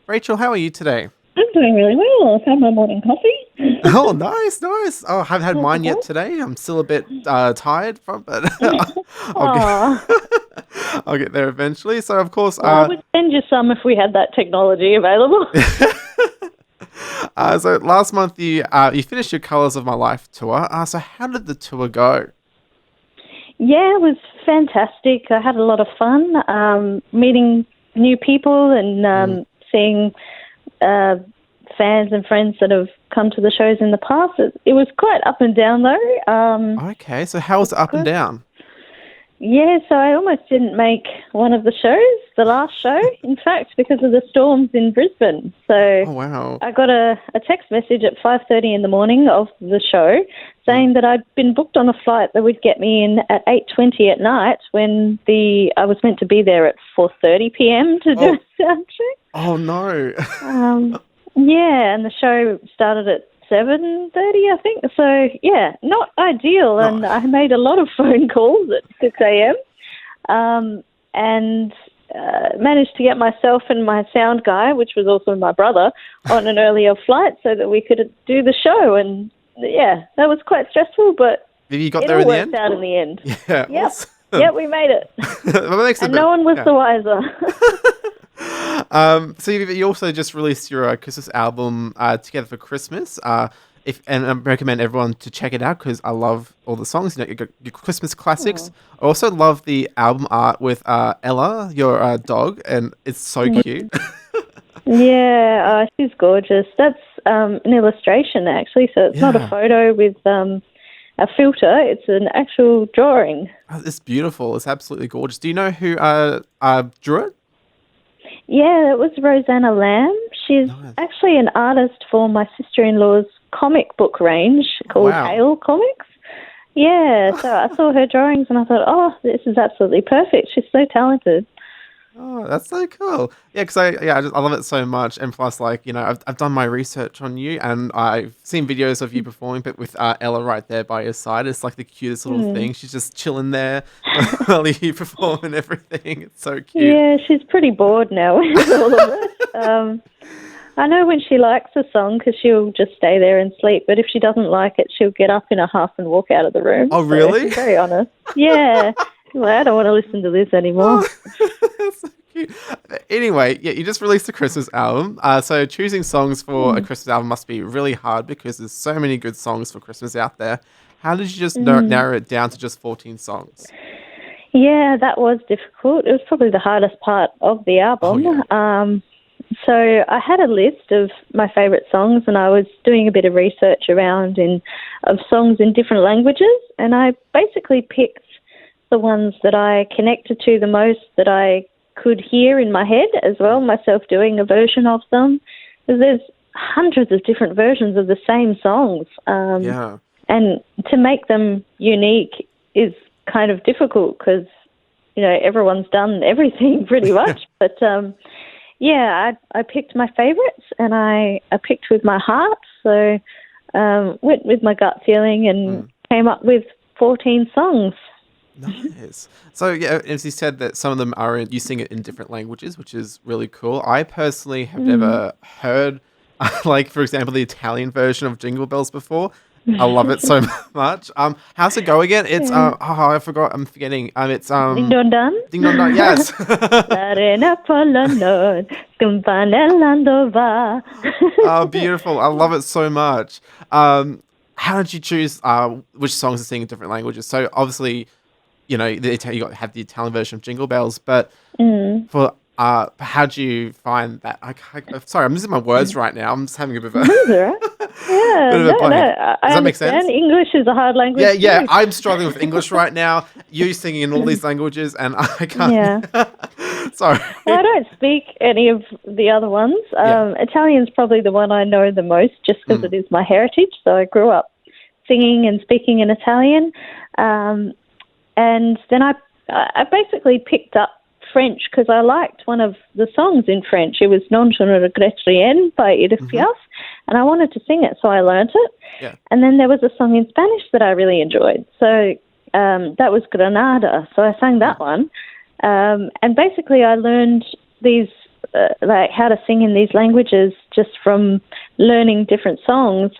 Rachel, how are you today? I'm doing really well. I've had my morning coffee. Oh, nice, nice. Oh, I haven't had mine yet today. I'm still a bit tired from, but I'll get Oh, I'll get there eventually. So, of course, well, I would send you some if we had that technology available. so last month you finished your Colors of My Life tour. So, how did the tour go? Yeah, it was fantastic. I had a lot of fun meeting new people and seeing fans and friends that have come to the shows in the past. It was quite up and down, though. Okay, so how was it up and Good. down? Yeah, so I almost didn't make one of the shows, the last show, in fact, because of the storms in Brisbane. So Oh, wow. I got a text message at 5:30 in the morning of the show saying that I'd been booked on a flight that would get me in at 8:20 at night when I was meant to be there at 4:30 p.m. to do a sound check. Oh, no. Yeah, and the show started at 7:30, I think. So, yeah, not ideal. No. And I made a lot of phone calls at 6 a.m. And managed to get myself and my sound guy, which was also my brother, on an earlier flight so that we could do the show. And, yeah, that was quite stressful, but Maybe you got it there all in the worked end? out in the end. Yeah. Yep. Awesome. Yep, we made it. Well, that makes it And a bit- no one was yeah. the wiser. So you also just released your Christmas album, Together for Christmas. And I recommend everyone to check it out because I love all the songs. You know, your Christmas classics. I also love the album art with Ella, your dog, and it's so cute. Yeah, she's gorgeous. That's an illustration, actually, so it's not a Yeah. photo with a filter. It's an actual drawing. Oh, it's beautiful. It's absolutely gorgeous. Do you know who drew it? Yeah, it was Rosanna Lamb. She's Nice. actually an artist for my sister-in-law's comic book range called Wow. achael Comics. Yeah, so I saw her drawings and I thought, oh, this is absolutely perfect. She's so talented. Oh, that's so cool. Yeah, because I love it so much. And plus, like, you know, I've done my research on you and I've seen videos of you performing, but with Ella right there by your side. It's like the cutest little thing. She's just chilling there while you perform and everything. It's so cute. Yeah, she's pretty bored now with all of this. I know when she likes a song because she'll just stay there and sleep, but if she doesn't like it, she'll get up in a huff and walk out of the room. Oh, So really? she's very honest. Yeah. Well, I don't want to listen to this anymore. That's so cute. Anyway, yeah, you just released a Christmas album. So choosing songs for a Christmas album must be really hard because there's so many good songs for Christmas out there. How did you just narrow it down to just 14 songs? Yeah, that was difficult. It was probably the hardest part of the album. So I had a list of my favourite songs and I was doing a bit of research around of songs in different languages, and I basically picked the ones that I connected to the most, that I could hear in my head as well, myself doing a version of them. There's hundreds of different versions of the same songs. Yeah. And to make them unique is kind of difficult because, you know, everyone's done everything pretty much. But, yeah, I picked my favourites and I picked with my heart. So went with my gut feeling and came up with 14 songs. Nice. So yeah, as you said that some of them you sing it in different languages, which is really cool. I personally have never heard, like for example, the Italian version of Jingle Bells before. I love it so much. How's it go again? It's I forgot. I'm forgetting. It's Ding Dong Dun. Ding Dong Dong. Yes. L'arena Polonone, scompanellando va. Oh, beautiful. I love it so much. How did you choose which songs to sing in different languages? So obviously, you know, have the Italian version of Jingle Bells, but for how do you find that? Sorry, I'm losing my words right now. I'm just having a bit of a That's all right. Yeah, bit of a blank. I Does that make sense? understand. English is a hard language. Yeah. too. I'm struggling with English right now. You singing in all these languages, and I can't. Yeah. Sorry. Well, I don't speak any of the other ones. Italian's probably the one I know the most just because it is my heritage. So I grew up singing and speaking in Italian. And then I basically picked up French because I liked one of the songs in French. It was Non je ne regrette rien by Edith Piaf, and I wanted to sing it, so I learnt it. Yeah. And then there was a song in Spanish that I really enjoyed. So that was Granada, so I sang that one. And basically I learned these like how to sing in these languages just from learning different songs.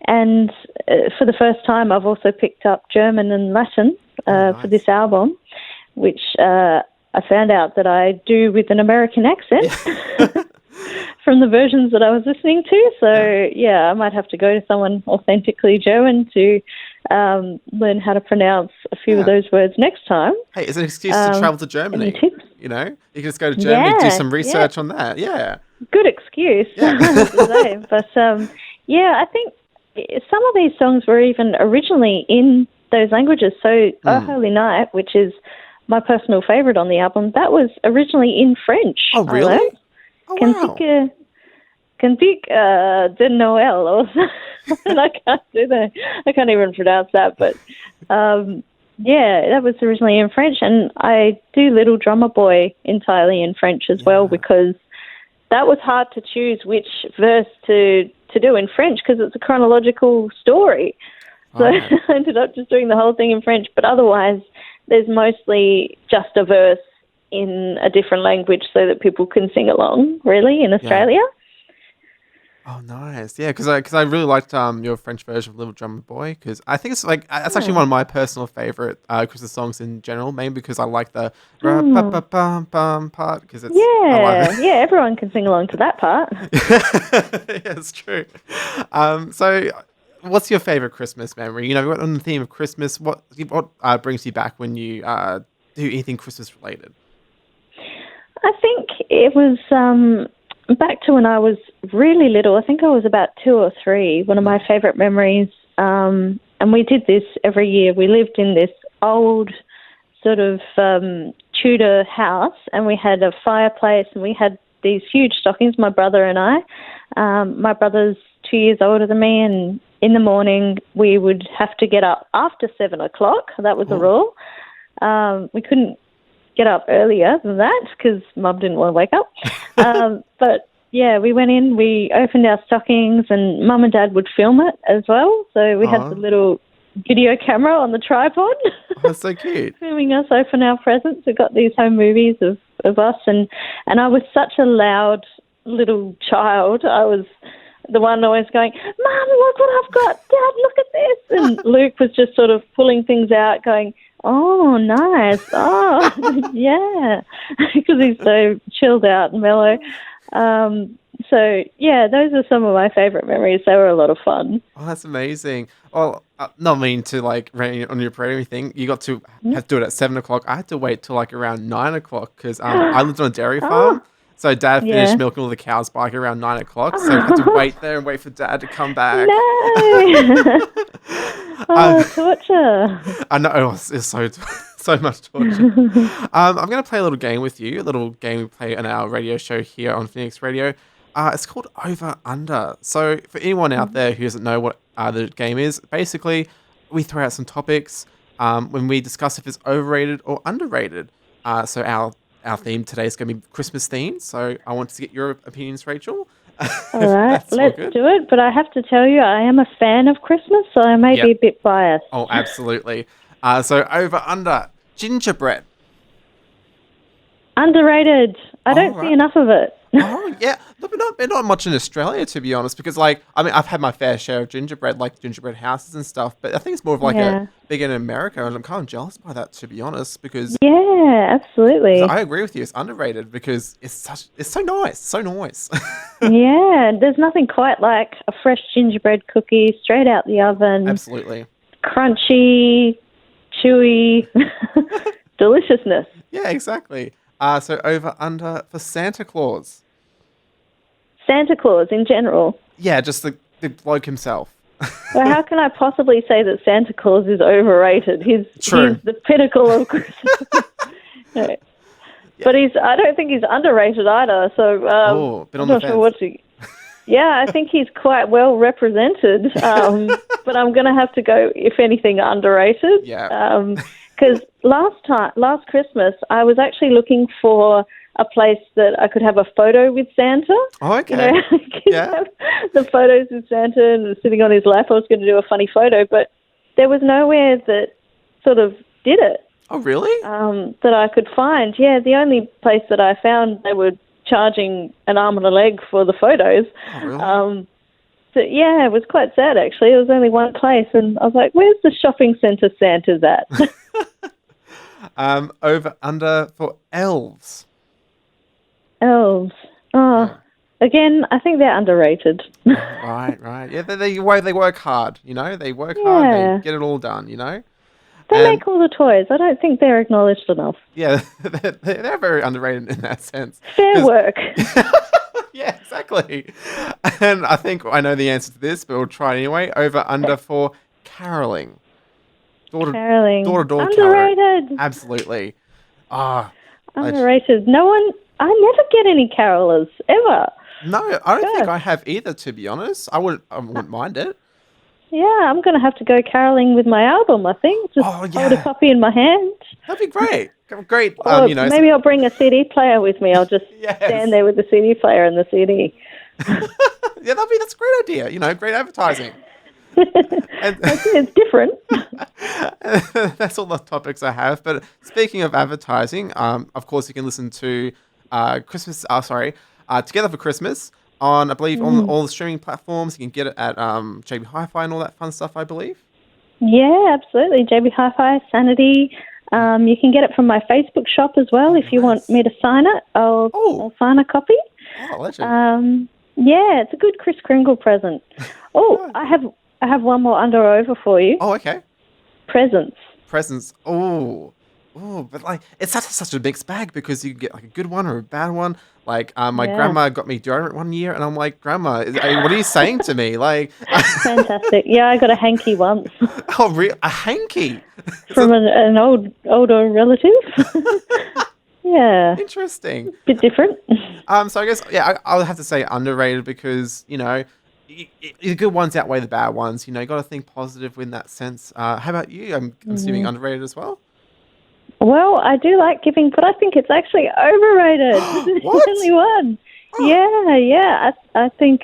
And for the first time, I've also picked up German and Latin for this album, which I found out that I do with an American accent from the versions that I was listening to. So, yeah, I might have to go to someone authentically German to learn how to pronounce a few of those words next time. Hey, it's an excuse to travel to Germany. Any tips? You know, you can just go to Germany and do some research on that. Yeah. Good excuse, I have to say. But, I think some of these songs were even originally in those languages. So, Oh Holy Night, which is my personal favourite on the album, that was originally in French. Oh, really? Oh, wow. Cantique de Noël, or something. I can't do that. I can't even pronounce that. But, that was originally in French. And I do Little Drummer Boy entirely in French as well, because that was hard to choose which verse to do in French, because it's a chronological story. So I ended up just doing the whole thing in French. But otherwise, there's mostly just a verse in a different language so that people can sing along, really, in Australia. Oh, nice. Yeah, because I really liked your French version of Little Drummer Boy, because I think it's like, that's actually one of my personal favorite Christmas songs in general, mainly because I like the ra-pa-pa-pum-pum part, because it's... I love it. Yeah, everyone can sing along to that part. Yeah, it's true. So what's your favorite Christmas memory? You know, on the theme of Christmas, what brings you back when you do anything Christmas related? I think it was back to when I was really little. I think I was about 2 or 3. One of my favourite memories, and we did this every year. We lived in this old sort of Tudor house, and we had a fireplace, and we had these huge stockings, my brother and I. My brother's 2 years older than me, and in the morning we would have to get up after 7 o'clock. That was a rule. We couldn't get up earlier than that because Mum didn't want to wake up. But yeah, we went in, we opened our stockings, and Mum and Dad would film it as well. So we had the little video camera on the tripod. That's so cute. Filming us open our presents. We got these home movies of us, and I was such a loud little child. I was the one always going, Mum, look what I've got. Dad, look at this. And Luke was just sort of pulling things out, going, oh, nice. Oh, yeah. Because he's so chilled out and mellow. So, yeah, those are some of my favourite memories. They were a lot of fun. Oh, that's amazing. Well, not mean to, like, rain on your parade or anything. You got to have to do it at 7 o'clock. I had to wait till, like, around 9 o'clock because I lived on a dairy farm. So Dad finished milking all the cows by around 9 o'clock. So I had to wait there and wait for Dad to come back. No! Torture. I know, it's so much torture. I'm going to play a little game with you, a little game we play on our radio show here on Phoenix Radio. It's called Over Under. So for anyone out there who doesn't know what the game is, basically we throw out some topics when we discuss if it's overrated or underrated. So our theme today is going to be Christmas themed. So I want to get your opinions, Rachel. All right, let's do it. But I have to tell you, I am a fan of Christmas, so I may be a bit biased. Oh, absolutely. So over under gingerbread. Underrated. I don't see enough of it. Oh, yeah. But not much in Australia, to be honest, because, like, I mean, I've had my fair share of gingerbread, like gingerbread houses and stuff, but I think it's more of like a big in America, and I'm kind of jealous by that, to be honest, because... Yeah, absolutely. I agree with you. It's underrated because it's so nice. So nice. Yeah, there's nothing quite like a fresh gingerbread cookie straight out the oven. Absolutely. Crunchy, chewy, deliciousness. Yeah, exactly. So over under for Santa Claus. Santa Claus in general. Yeah, just the bloke himself. Well, how can I possibly say that Santa Claus is overrated? He's the pinnacle of Christmas. No. Yeah. But I don't think he's underrated either. So bit on I'm the not fence. sure what to. Yeah, I think he's quite well represented. But I'm going to have to go, if anything, underrated. Yeah. Because last Christmas, I was actually looking for a place that I could have a photo with Santa. Oh, okay. You know, have the photos with Santa and sitting on his lap. I was going to do a funny photo, but there was nowhere that sort of did it. Oh, really? that I could find. Yeah, the only place that I found they were charging an arm and a leg for the photos. Oh, really? So, yeah, it was quite sad, actually. It was only one place, and I was like, where's the shopping centre Santa's at? Over under for elves. Elves. Oh, Yeah. again, I think they're underrated. Right. Yeah, they work hard, They work hard, they Yeah. get it all done, They And make all the toys. I don't think they're acknowledged enough. yeah, they're very underrated in that sense. Fair 'Cause- work. yeah, exactly. And I think I know the answer to this, but we'll try it anyway. Over under for caroling. Caroling. Door-to-door caroling. Underrated. Absolutely. Ah, Underrated. I never get any carolers, ever. no, I don't think Gosh. I have either. To be honest, I wouldn't mind it. Yeah, I'm going to have to go caroling with my album, I think. Just Oh hold yeah, a copy in my hand. that'd be great. Great. Or maybe I'll bring a CD player with me. I'll just Yes. stand there with the CD player and the CD. Yeah, that's a great idea. Great advertising. And It's different. that's all the topics I have. But speaking of advertising, of course you can listen to Christmas. Together for Christmas on I believe on all the streaming platforms. You can get it at JB Hi-Fi and all that fun stuff. I believe. Yeah, absolutely. JB Hi-Fi, Sanity. You can get it from my Facebook shop as well. If you want me to sign it, I'll sign a copy. Oh, legend. Yeah, it's a good Kris Kringle present. Oh, I have one more under or over for you. Oh, okay. Presents. Presents. Oh, but like it's such a mixed bag because you can get like a good one or a bad one. Like my grandma got me deodorant one year, and I'm like, Grandma, what are you saying to me? Like, Fantastic. Yeah, I got a hanky once a hanky from an older relative. Yeah, Interesting. bit different. So I guess I'll have to say underrated because the good ones outweigh the bad ones. You got to think positive in that sense. How about you? I'm assuming underrated as well. Well, I do like giving, but I think it's actually overrated. What? The only one. Yeah. I think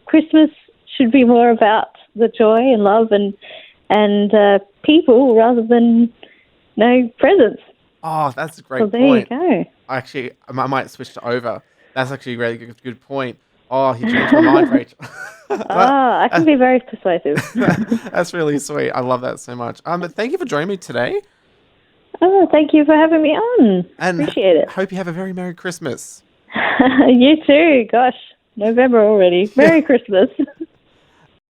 Christmas should be more about the joy and love and people rather than presents. Oh, that's a great Well, there point. you go. Actually, I might switch to over. That's actually a really good point. Oh, you changed my mind, Rachel. I can be very persuasive. That's really sweet. I love that so much. But thank you for joining me today. Oh, thank you for having me on. And Appreciate it. hope you have a very Merry Christmas. You too. Gosh, November already. Merry Christmas.